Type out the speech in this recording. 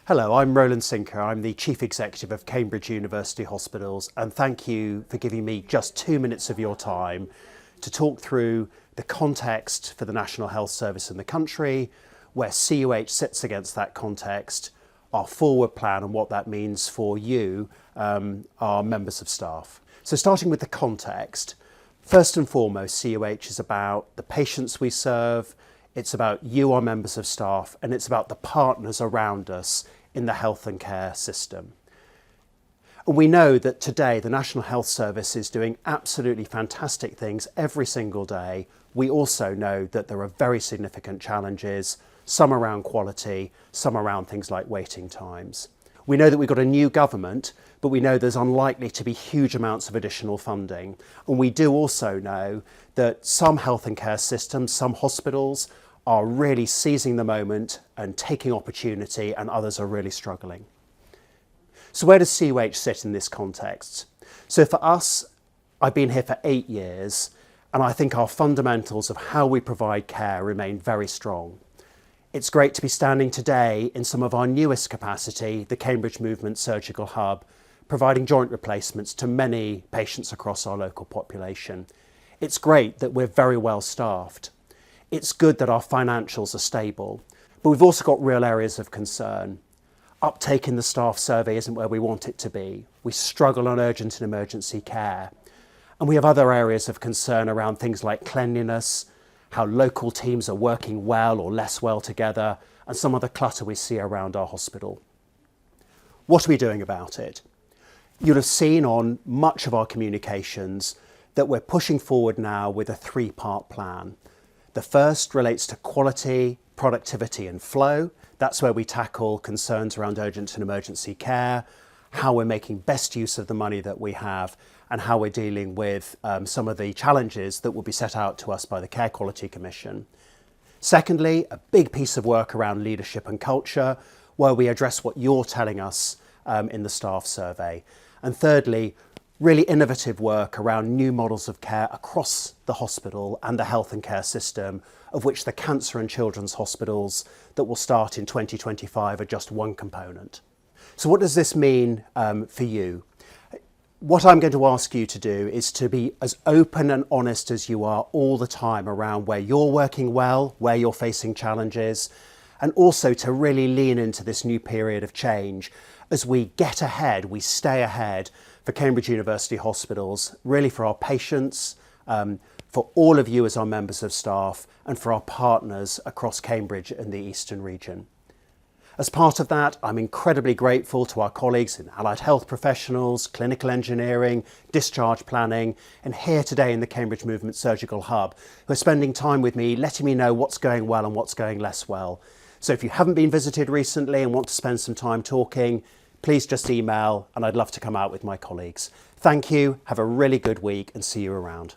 Hello, I'm Roland Sinker. I'm the Chief Executive of Cambridge University Hospitals, and thank you for giving me just 2 minutes of your time to talk through the context for the National Health Service in the country, where CUH sits against that context, our forward plan and what that means for you, our members of staff. So starting with the context, first and foremost, CUH is about the patients we serve, it's about you, our members of staff, and it's about the partners around us in the health and care system. And we know that today the National Health Service is doing absolutely fantastic things every single day. We also know that there are very significant challenges, some around quality, some around things like waiting times. We know that we've got a new government, but we know there's unlikely to be huge amounts of additional funding. And we do also know that some health and care systems, some hospitals, are really seizing the moment and taking opportunity, and others are really struggling. So where does CUH sit in this context? So for us, I've been here for 8 years, and I think our fundamentals of how we provide care remain very strong. It's great to be standing today in some of our newest capacity, the Cambridge Movement Surgical Hub, providing joint replacements to many patients across our local population. It's great that we're very well staffed. It's good that our financials are stable, but we've also got real areas of concern. Uptake in the staff survey isn't where we want it to be. We struggle on urgent and emergency care. And we have other areas of concern around things like cleanliness, how local teams are working well or less well together, and some other clutter we see around our hospital. What are we doing about it? You'll have seen on much of our communications that we're pushing forward now with a 3-part plan. The first relates to quality, productivity and flow. That's where we tackle concerns around urgent and emergency care, how we're making best use of the money that we have, and how we're dealing with some of the challenges that will be set out to us by the Care Quality Commission. Secondly, a big piece of work around leadership and culture, where we address what you're telling us in the staff survey. And thirdly, really innovative work around new models of care across the hospital and the health and care system, of which the cancer and children's hospitals that will start in 2025 are just one component. So what does this mean for you? What I'm going to ask you to do is to be as open and honest as you are all the time around where you're working well, where you're facing challenges, and also to really lean into this new period of change as we get ahead, we stay ahead for Cambridge University Hospitals, really for our patients, for all of you as our members of staff, and for our partners across Cambridge and the Eastern region. As part of that, I'm incredibly grateful to our colleagues in allied health professionals, clinical engineering, discharge planning, and here today in the Cambridge Movement Surgical Hub, who are spending time with me, letting me know what's going well and what's going less well. So if you haven't been visited recently and want to spend some time talking, please just email, and I'd love to come out with my colleagues. Thank you, have a really good week, and see you around.